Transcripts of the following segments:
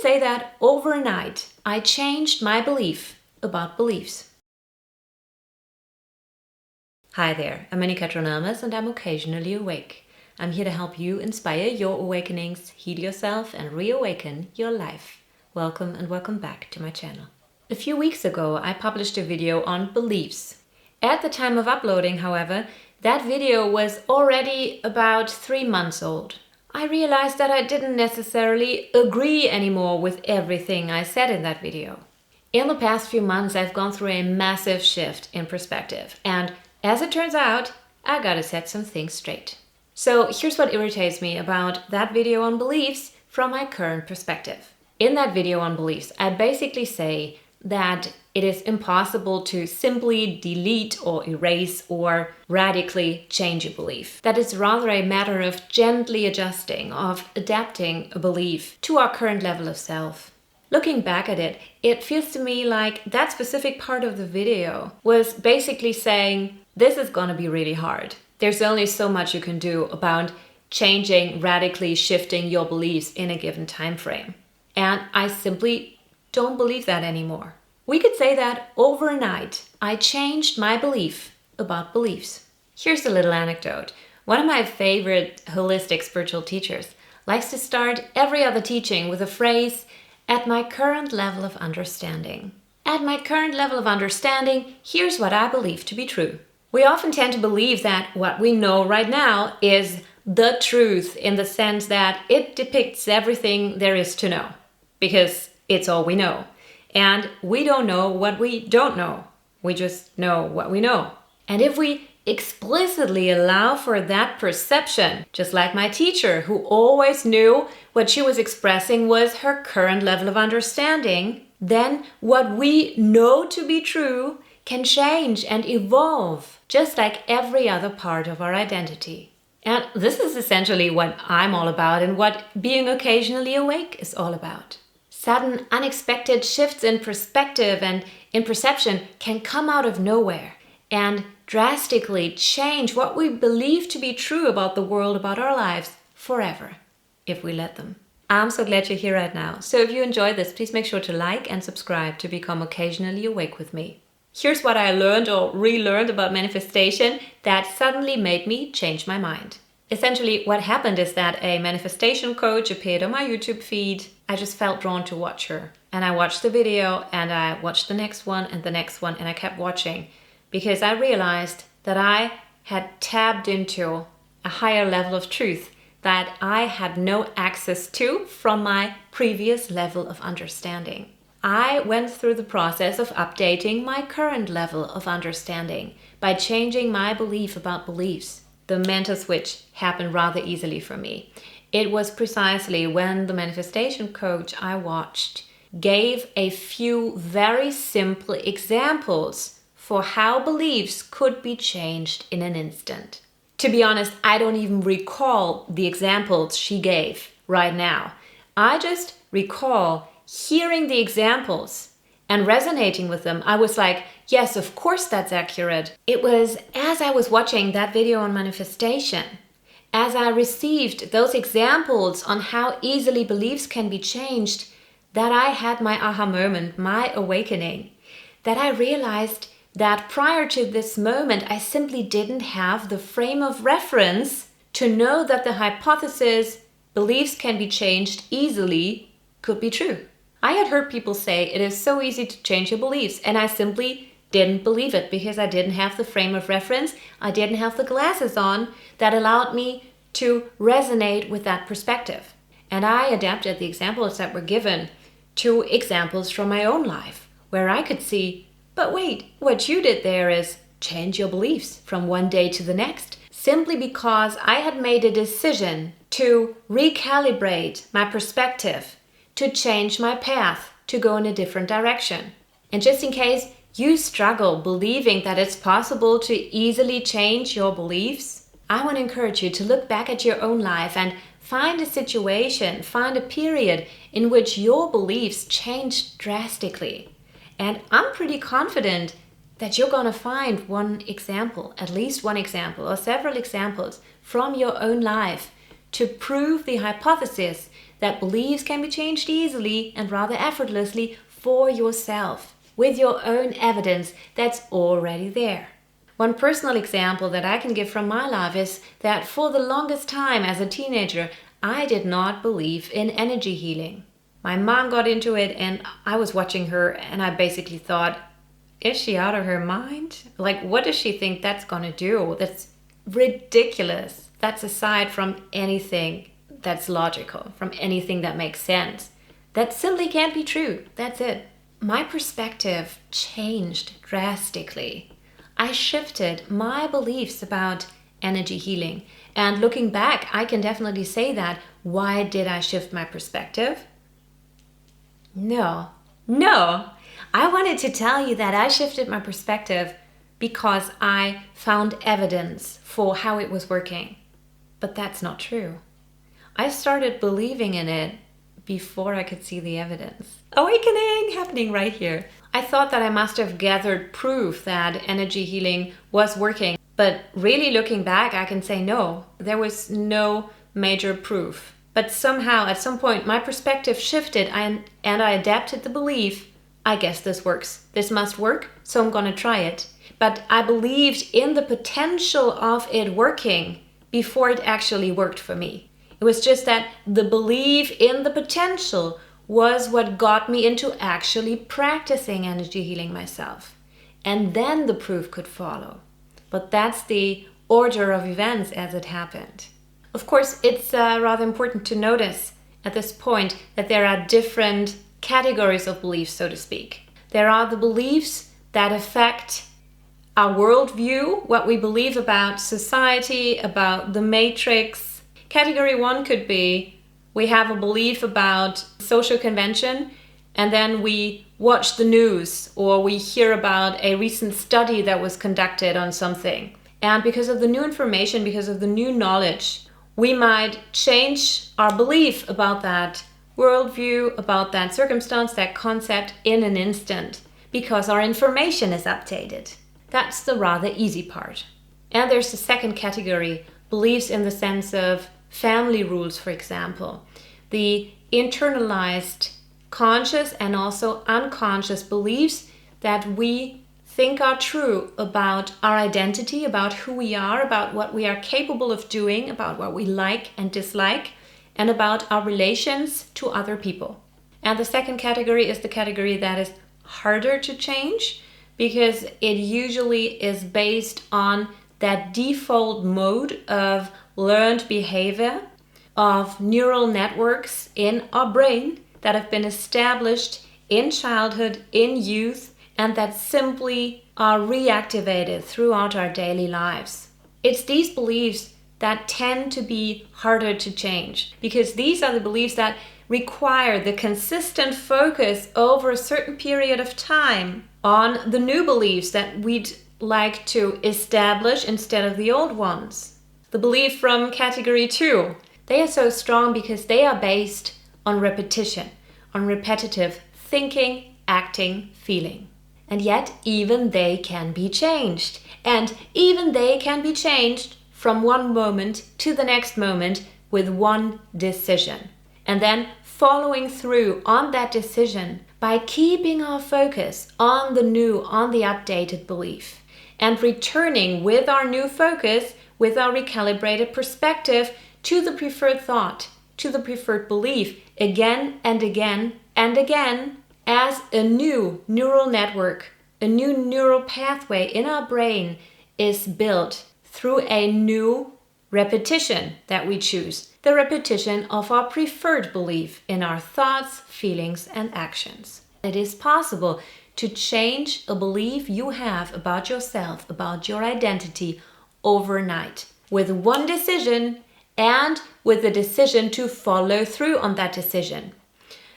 say that overnight, I changed my belief about beliefs. Hi there, I'm Anne-Katrin and I'm occasionally awake. I'm here to help you inspire your awakenings, heal yourself and reawaken your life. Welcome and welcome back to my channel. A few weeks ago, I published a video on beliefs. At the time of uploading, however, that video was already about 3 months old. I realized that I didn't necessarily agree anymore with everything I said in that video. In the past few months, I've gone through a massive shift in perspective, and as it turns out, I gotta set some things straight. So here's what irritates me about that video on beliefs from my current perspective. In that video on beliefs, I basically say that it is impossible to simply delete or erase or radically change a belief. That it's rather a matter of gently adjusting, of adapting a belief to our current level of self. Looking back at it, it feels to me like that specific part of the video was basically saying, this is gonna be really hard. There's only so much you can do about changing, radically shifting your beliefs in a given time frame. And I simply don't believe that anymore. We could say that overnight, I changed my belief about beliefs. Here's a little anecdote. One of my favorite holistic spiritual teachers likes to start every other teaching with a phrase, at my current level of understanding. At my current level of understanding, here's what I believe to be true. We often tend to believe that what we know right now is the truth in the sense that it depicts everything there is to know, because it's all we know. And we don't know what we don't know. We just know what we know. And if we explicitly allow for that perception, just like my teacher who always knew what she was expressing was her current level of understanding, then what we know to be true can change and evolve, just like every other part of our identity. And this is essentially what I'm all about and what being occasionally awake is all about. Sudden, unexpected shifts in perspective and in perception can come out of nowhere and drastically change what we believe to be true about the world, about our lives, forever, if we let them. I'm so glad you're here right now. So if you enjoyed this, please make sure to like and subscribe to become occasionally awake with me. Here's what I learned or relearned about manifestation that suddenly made me change my mind. Essentially, what happened is that a manifestation coach appeared on my YouTube feed. I just felt drawn to watch her. And I watched the video and I watched the next one and the next one and I kept watching because I realized that I had tapped into a higher level of truth that I had no access to from my previous level of understanding. I went through the process of updating my current level of understanding by changing my belief about beliefs. The mental switch happened rather easily for me. It was precisely when the manifestation coach I watched gave a few very simple examples for how beliefs could be changed in an instant. To be honest, I don't even recall the examples she gave right now. I just recall hearing the examples and resonating with them. I was like, yes, of course that's accurate. It was as I was watching that video on manifestation, as I received those examples on how easily beliefs can be changed, that I had my aha moment, my awakening, that I realized that prior to this moment, I simply didn't have the frame of reference to know that the hypothesis beliefs can be changed easily could be true. I had heard people say it is so easy to change your beliefs, and I simply didn't believe it because I didn't have the frame of reference, I didn't have the glasses on that allowed me to resonate with that perspective. And I adapted the examples that were given to examples from my own life, where I could see, but wait, what you did there is change your beliefs from one day to the next, simply because I had made a decision to recalibrate my perspective, to change my path, to go in a different direction. And just in case you struggle believing that it's possible to easily change your beliefs, I want to encourage you to look back at your own life and find a situation, find a period in which your beliefs changed drastically. And I'm pretty confident that you're going to find one example, at least one example or several examples from your own life to prove the hypothesis that beliefs can be changed easily and rather effortlessly for yourself, with your own evidence that's already there. One personal example that I can give from my life is that for the longest time as a teenager, I did not believe in energy healing. My mom got into it and I was watching her and I basically thought, is she out of her mind? Like, what does she think that's gonna do? That's ridiculous. That's aside from anything that's logical, from anything that makes sense. That simply can't be true. That's it. My perspective changed drastically. I shifted my beliefs about energy healing. And looking back, I can definitely say that. Why did I shift my perspective? No. I wanted to tell you that I shifted my perspective because I found evidence for how it was working. But that's not true. I started believing in it before I could see the evidence. Awakening happening right here. I thought that I must have gathered proof that energy healing was working. But really looking back, I can say no, there was no major proof. But somehow, at some point, my perspective shifted and I adapted the belief, I guess this works. This must work, so I'm gonna try it. But I believed in the potential of it working before it actually worked for me. It was just that the belief in the potential was what got me into actually practicing energy healing myself. And then the proof could follow. But that's the order of events as it happened. Of course, it's rather important to notice at this point that there are different categories of beliefs, so to speak. There are the beliefs that affect our worldview, what we believe about society, about the matrix. Category 1 could be we have a belief about social convention and then we watch the news or we hear about a recent study that was conducted on something. And because of the new information, because of the new knowledge, we might change our belief about that worldview, about that circumstance, that concept in an instant because our information is updated. That's the rather easy part. And there's the second category, beliefs in the sense of family rules, for example. The internalized conscious and also unconscious beliefs that we think are true about our identity, about who we are, about what we are capable of doing, about what we like and dislike, and about our relations to other people. And the second category is the category that is harder to change because it usually is based on that default mode of learned behavior, of neural networks in our brain that have been established in childhood, in youth, and that simply are reactivated throughout our daily lives. It's these beliefs that tend to be harder to change because these are the beliefs that require the consistent focus over a certain period of time on the new beliefs that we'd like to establish instead of the old ones. The belief from category 2, they are so strong because they are based on repetition, on repetitive thinking, acting, feeling. And yet even they can be changed. And even they can be changed from one moment to the next moment with one decision. And then following through on that decision by keeping our focus on the new, on the updated belief. And returning with our new focus, with our recalibrated perspective to the preferred thought, to the preferred belief, again and again and again, as a new neural network, a new neural pathway in our brain is built through a new repetition that we choose, the repetition of our preferred belief in our thoughts, feelings, and actions. It is possible to change a belief you have about yourself, about your identity overnight with one decision and with the decision to follow through on that decision.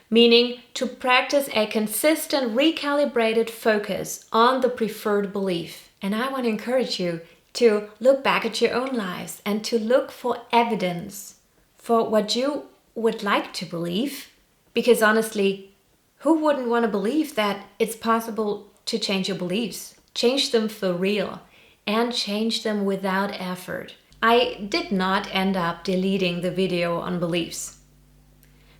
Meaning to practice a consistent recalibrated focus on the preferred belief. And I want to encourage you to look back at your own lives and to look for evidence for what you would like to believe. Because honestly, who wouldn't want to believe that it's possible to change your beliefs? Change them for real and change them without effort. I did not end up deleting the video on beliefs.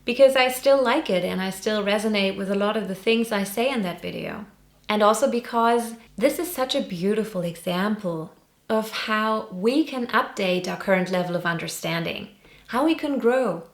because I still like it and I still resonate with a lot of the things I say in that video. And also because this is such a beautiful example of how we can update our current level of understanding, how we can grow,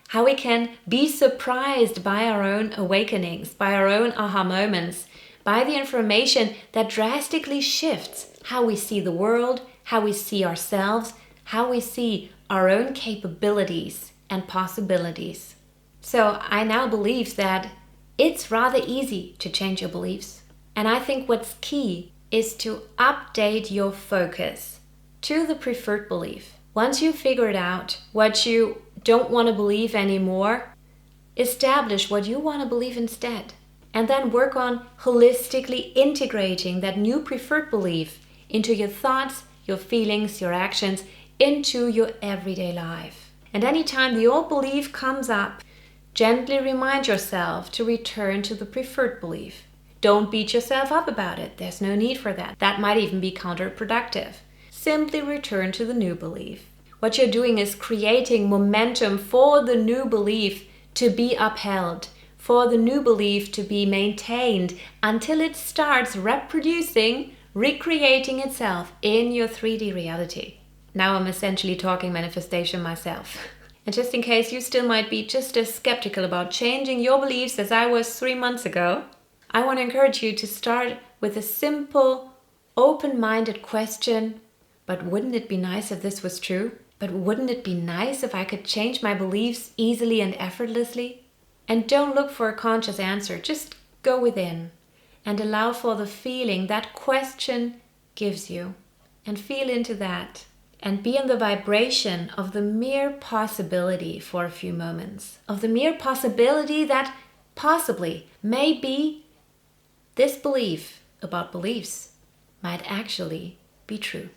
how we can be surprised by our own awakenings, by our own aha moments, by the information that drastically shifts how we see the world, how we see ourselves, how we see our own capabilities and possibilities. So I now believe that it's rather easy to change your beliefs. And I think what's key is to update your focus to the preferred belief. Once you've figured out what you don't want to believe anymore, establish what you want to believe instead. And then work on holistically integrating that new preferred belief into your thoughts, your feelings, your actions, into your everyday life. And anytime the old belief comes up, gently remind yourself to return to the preferred belief. Don't beat yourself up about it. There's no need for that. That might even be counterproductive. Simply return to the new belief. What you're doing is creating momentum for the new belief to be upheld, for the new belief to be maintained until it starts reproducing, recreating itself in your 3D reality. Now I'm essentially talking manifestation myself. And just in case you still might be just as skeptical about changing your beliefs as I was 3 months ago, I want to encourage you to start with a simple, open-minded question. But wouldn't it be nice if this was true? But wouldn't it be nice if I could change my beliefs easily and effortlessly? And don't look for a conscious answer. Just go within and allow for the feeling that question gives you. And feel into that. And be in the vibration of the mere possibility for a few moments. Of the mere possibility that possibly, maybe, this belief about beliefs might actually be true.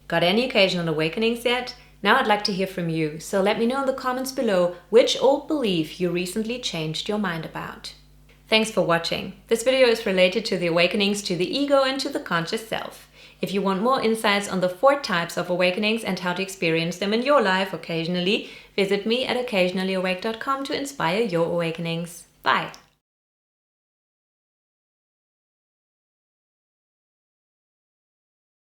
Got any occasional awakenings yet? Now I'd like to hear from you, so let me know in the comments below which old belief you recently changed your mind about. Thanks for watching. This video is related to the awakenings to the ego and to the conscious self. If you want more insights on the 4 types of awakenings and how to experience them in your life occasionally, visit me at occasionallyawake.com to inspire your awakenings. Bye!